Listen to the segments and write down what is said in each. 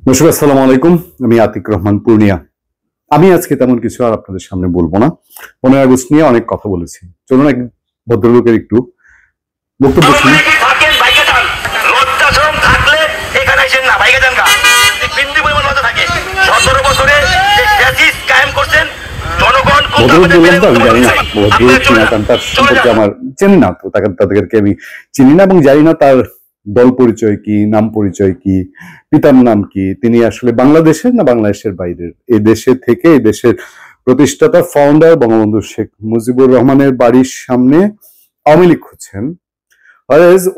দর্শক আসসালামু আলাইকুম। আমি আতিক রহমান পূর্ণিয়া। আমি আজকে তেমন কিছু আর আপনাদের সামনে বলবো না। 15 আগস্ট নিয়ে অনেক কথা বলেছি। চলুন এক ভদ্রলোকের একটু বক্তব্য শুনি। ভদ্রলোক বললাম তো আমি জানি না ভদ্রলোক চিনা, কারণ তার সম্পর্কে আমার চেনি না, তো তাদেরকে আমি চিনি না এবং জানি না তার দল পরিচয় কি, নাম পরিচয় কি, পিতার নাম কি, তিনি আসলে বাংলাদেশের না বাংলাদেশের বাইরের। এই দেশে থেকে এই দেশের প্রতিষ্ঠাতা ফাউন্ডার বঙ্গবন্ধু শেখ মুজিবুর রহমানের বাড়ির সামনে আওয়ামী লীগ খুঁজছেন।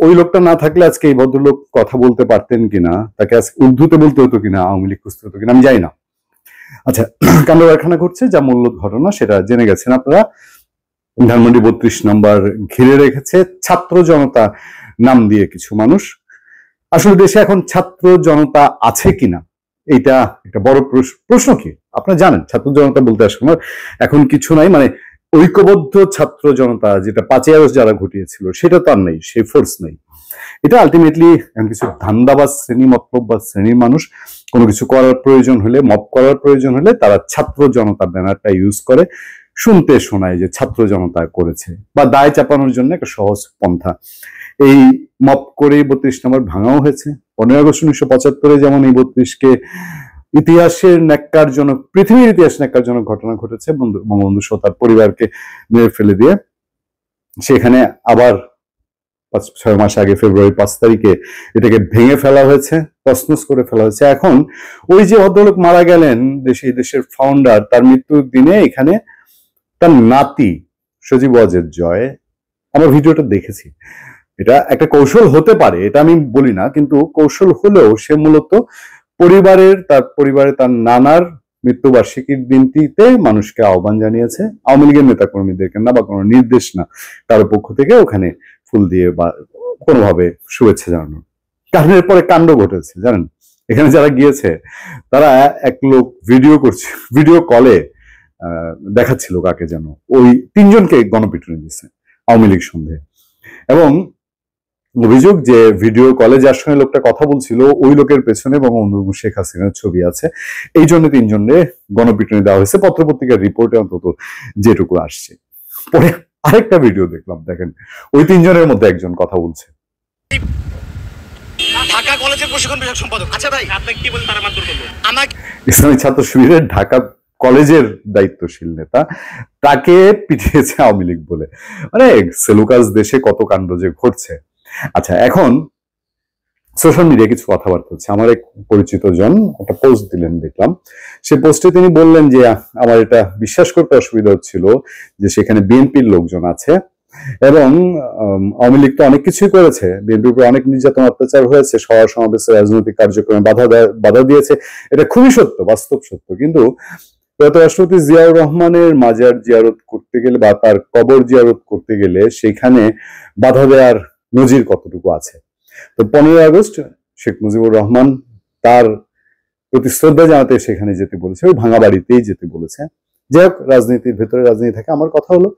ওই লোকটা না থাকলে আজকে এই ভদ্রলোক কথা বলতে পারতেন কিনা, তাকে আজকে উর্দুতে বলতে হতো কিনা, আওয়ামী লীগ খুঁজতে হতো কিনা, আমি জানি না। আচ্ছা, কাণ্ড কারখানা ঘটছে, যা মূল ঘটনা সেটা জেনে গেছেন আপনারা। ধানমন্ডি 32 নম্বর ঘিরে রেখেছে ছাত্র জনতা নাম দিয়ে কিছু মানুষ। আসলে দেশে এখন ছাত্র জনতা আছে কিনা, এইটা একটা বড় প্রশ্ন। কি আপনারা জানেন ছাত্র জনতা বলতে আসলে এখন কিছু নাই, মানে ঐক্যবদ্ধ ছাত্র জনতা যেটা 5ই আগস্ট যারা ঘটিয়েছিল সেটা তো আর নেই, সেই ফোর্স নেই। এটা আলটিমেটলি কিছু ধান্দাবাজ শ্রেণী, মতলববাজ শ্রেণীর মানুষ কোনো কিছু করার প্রয়োজন হলে, মব করার প্রয়োজন হলে তারা ছাত্র জনতা ব্যানারটা ইউজ করে, শুনতে শোনায় যে ছাত্র জনতা করেছে, বা দায় চাপানোর জন্য একটা সহজ পন্থা। এই মপ করে 32 নম্বর ভাঙাও হয়েছে। 15 আগস্ট 1975-এ যেমন এই 32-কে ইতিহাসের ন্যাক্কারজনক, পৃথিবীর ইতিহাস ন্যাক্কারজনক ঘটনা ঘটেছে, বঙ্গবন্ধু সহ তার পরিবারকে মেরে ফেলে দিয়ে। সেখানে আবার 6 মাস আগে ফেব্রুয়ারি 5 তারিখে এটাকে ভেঙে ফেলা হয়েছে, তছনছ করে ফেলা হয়েছে। এখন ওই যে ভদ্রলোক মারা গেলেন, এই দেশের ফাউন্ডার, তার মৃত্যুর দিনে এখানে তার নাতি সজীব ওয়াজেদ জয়, আমার ভিডিওটা দেখেছি। এটা একটা কৌশল হতে পারে, এটা আমি বলি না, কিন্তু কৌশল হলেও সে মূলত পরিবারে তার নানার মৃত্যুবার্ষিকীর দিনটিতে মানুষকে আহ্বান জানিয়েছে, আওয়ামী লীগের নেতা কর্মীদেরকে না, বা কোনো নির্দেশ না কারো পক্ষ থেকে, ওখানে ফুল দিয়ে বা কোনোভাবে শুভেচ্ছা জানানো। কারণ এরপরে কাণ্ড ঘটেছে জানেন। এখানে যারা গিয়েছে তারা এক লোক ভিডিও করছে, ভিডিও কলে দেখাচ্ছিল কাকে যেন, ওই 3জনকে গণপিটুনি দিচ্ছে আওয়ামী লীগ সন্দেহে। এবং অভিযোগ যে ভিডিও কলে যার সঙ্গে লোকটা কথা বলছিল ওই লোকের পেছনে বঙ্গবন্ধু শেখ হাসিনার ছবি আছে, এই জন্য 3জনে গণপিটুনি দেওয়া হয়েছে, পত্রপত্রিকার রিপোর্টে অন্তত যেটুকু আসছে। পরে আরেকটা ভিডিও দেখলাম, দেখেন ওই 3জনের মধ্যে একজন কথা বলছে। ঢাকা কলেজের প্রশিক্ষণ বিভাগ সম্পাদক, আচ্ছা ভাই আপনাকে কি বলেন, তারা মারধর করলো আমাকে। ইসলামী ছাত্র শিবিরের ঢাকা কলেজের দায়িত্বশীল নেতা, তাকে পিটিয়েছে আওয়ামী লীগ বলে। মানে সেলুকাস দেশে কত কাণ্ড যে ঘটছে। আচ্ছা, এখন সোশ্যাল মিডিয়ায় কিছু কথাবার্তা হচ্ছে। আমার এক পরিচিত জন একটা পোস্ট দিলেন, দেখলাম। সে পোস্টে তিনি বললেন যে আমার এটা বিশ্বাস করতে অসুবিধা হচ্ছিল যে সেখানে বিএনপির লোকজন আছে, এবং আওয়ামী লীগ তো অনেক কিছুই করেছে, বিএনপির উপর অনেক নির্যাতন অত্যাচার হয়েছে, সভা সমাবেশে রাজনৈতিক কার্যক্রমে বাধা দিয়েছে, এটা খুবই সত্য, বাস্তব সত্য। কিন্তু প্রয়াত রাষ্ট্রপতি জিয়াউর রহমানের মাজার জিয়ারত করতে গেলে বা তার কবর জিয়ারত করতে গেলে সেখানে বাধা দেওয়ার নজির কতটুকু আছে? তো 15 আগস্ট শেখ মুজিবুর রহমান তার প্রতি শ্রদ্ধা জানাতে সেখানে যেতে বলেছে, ওই ভাঙা বাড়িতেই যেতে বলেছে। যাই হোক, রাজনীতির ভেতরে রাজনীতি থাকে। আমার কথা হলো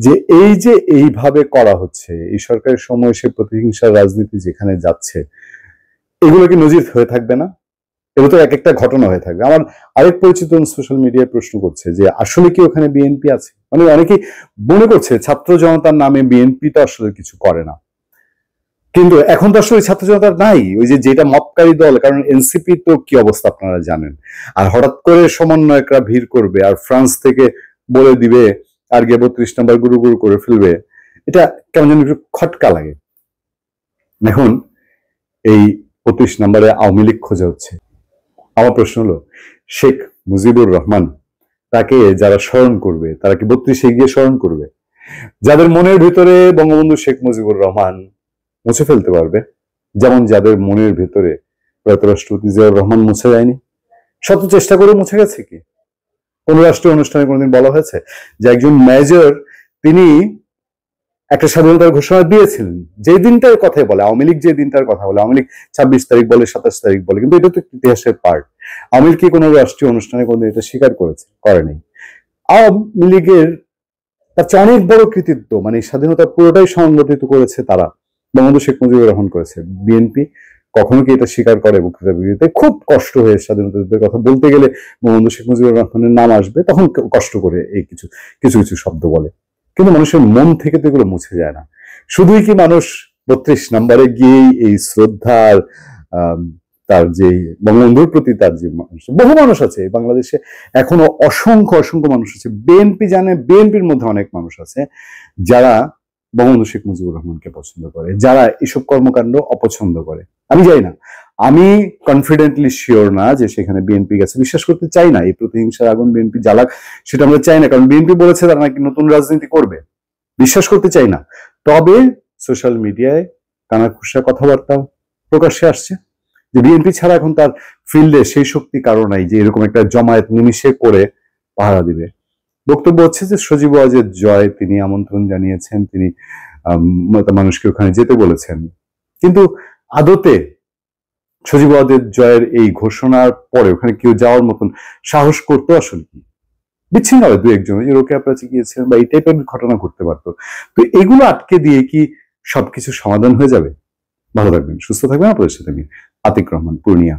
যে এই যে এইভাবে করা হচ্ছে, এই সরকারের সময় সে প্রতিহিংসার রাজনীতি যেখানে যাচ্ছে, এগুলো কি নজির হয়ে থাকবে না? এগুলো তো এক একটা ঘটনা হয়ে থাকবে। আমার আরেক পরিচিত সোশ্যাল মিডিয়ায় প্রশ্ন করছে যে আসলে কি ওখানে বিএনপি আছে? মানে অনেকেই মনে করছে ছাত্র জনতার নামে বিএনপি তো আসলে কিছু করে না, কিন্তু এখন তো আসলে ছাত্র জনতার নাই, ওই যে যেটা মপকারী দল। কারণ এনসিপি তো কি অবস্থা আপনারা জানেন। আর হঠাৎ করে সমন্বয়করা ভিড় করবে আর ফ্রান্স থেকে বলে দিবে আর গিয়ে 32 নম্বর গুরু গুরু করে ফেলবে, এটা কেমন যেন একটু খটকা লাগে। এখন এই 32 নম্বরে আওয়ামী লীগ খোঁজা হচ্ছে। আমার প্রশ্ন হলো, শেখ মুজিবুর রহমান তাকে যারা স্মরণ করবে তারা কি 32-এ গিয়ে স্মরণ করবে? যাদের মনের ভিতরে বঙ্গবন্ধু শেখ মুজিবুর রহমান মুছে ফেলতে পারবে, যেমন যাদের মনের ভিতরে প্রয়াত রাষ্ট্রপতি জিয়াউর রহমান মুছে যায়নি। শত চেষ্টা করে মুছে গেছে কি? কোন রাষ্ট্রীয় অনুষ্ঠানে কোনোদিন বলা হয়েছে যে একজন মেজর তিনি একটা স্বাধীনতার ঘোষণা দিয়েছিলেন? যে দিনটার কথাই বলে আওয়ামী লীগ, যে দিনটার কথা বলে আওয়ামী লীগ 26 তারিখ বলে, 27 তারিখ বলে, কিন্তু এটা তো ইতিহাসের পার্ট। আওয়ামী লীগ কি কোনো রাষ্ট্রীয় অনুষ্ঠানে কোনোদিন এটা স্বীকার করেছে? করেনি। আওয়ামী লীগের তার চেয়ে অনেক বড় কৃতিত্ব, মানে স্বাধীনতা পুরোটাই সংগঠিত করেছে তারা, বঙ্গবন্ধু শেখ মুজিবুর রহমান করেছে। বিএনপি কখনো কি এটা স্বীকার করে বক্তৃতা বিবৃতিতে? খুব কষ্ট হয়ে স্বাধীনতা যুদ্ধের কথা বলতে গেলে বঙ্গবন্ধু শেখ মুজিবুর রহমানের নাম আসবে, তখন কষ্ট করে এই কিছু কিছু কিছু শব্দ বলে। কিন্তু মানুষের মন থেকে তো এগুলো মুছে যায় না। শুধুই কি মানুষ 32 নম্বরে গিয়েই এই শ্রদ্ধার তার যে বঙ্গবন্ধুর প্রতি তার যে মানুষ, বহু মানুষ আছে বাংলাদেশে এখনো, অসংখ্য অসংখ্য মানুষ আছে। বিএনপি জানে, বিএনপির মধ্যে অনেক মানুষ আছে যারা বঙ্গবন্ধু শেখ মুজিবুর রহমানকে পছন্দ করে, যারা এসব কর্মকাণ্ড অপছন্দ করে। আমি জানি না, আমি কনফিডেন্টলি শিওর না যে সেখানে বিএনপি গেছে, বিশ্বাস করতে চাই না। এই প্রতিহিংসার আগুন বিএনপি জ্বালাক, সেটা আমরা চাই না, কারণ বিএনপি বলেছে তারা নাকি নতুন রাজনীতি করবে। বিশ্বাস করতে চাই না। তবে সোশ্যাল মিডিয়ায় কানাঘুষা কথাবার্তা প্রকাশ্যে আসছে যে বিএনপি ছাড়া এখন তার ফিল্ডে সেই শক্তি কারো নাই যে এরকম একটা জমায়েত নিমিষে করে পাহারা দিবে। বক্তব্য হচ্ছে যে সজীব ওয়াজেদ জয়, তিনি আমন্ত্রণ জানিয়েছেন, তিনি মানুষকে ওখানে যেতে বলেছেন, কিন্তু আদতে সজীব ওয়াজেদ জয়ের এই ঘোষণার পরে ওখানে কেউ যাওয়ার মতন সাহস করতো আসলে কি? বিচ্ছিন্ন হয় দু একজন, যে রোকেয়া প্রাচী গিয়েছিলেন বা এই টাইপের ঘটনা ঘটতে পারতো। তো এগুলো আটকে দিয়ে কি সবকিছু সমাধান হয়ে যাবে? ভালো থাকবেন, সুস্থ থাকবেন। আপনাদের সাথে আমি আতিক রহমান, পূর্ণিয়া।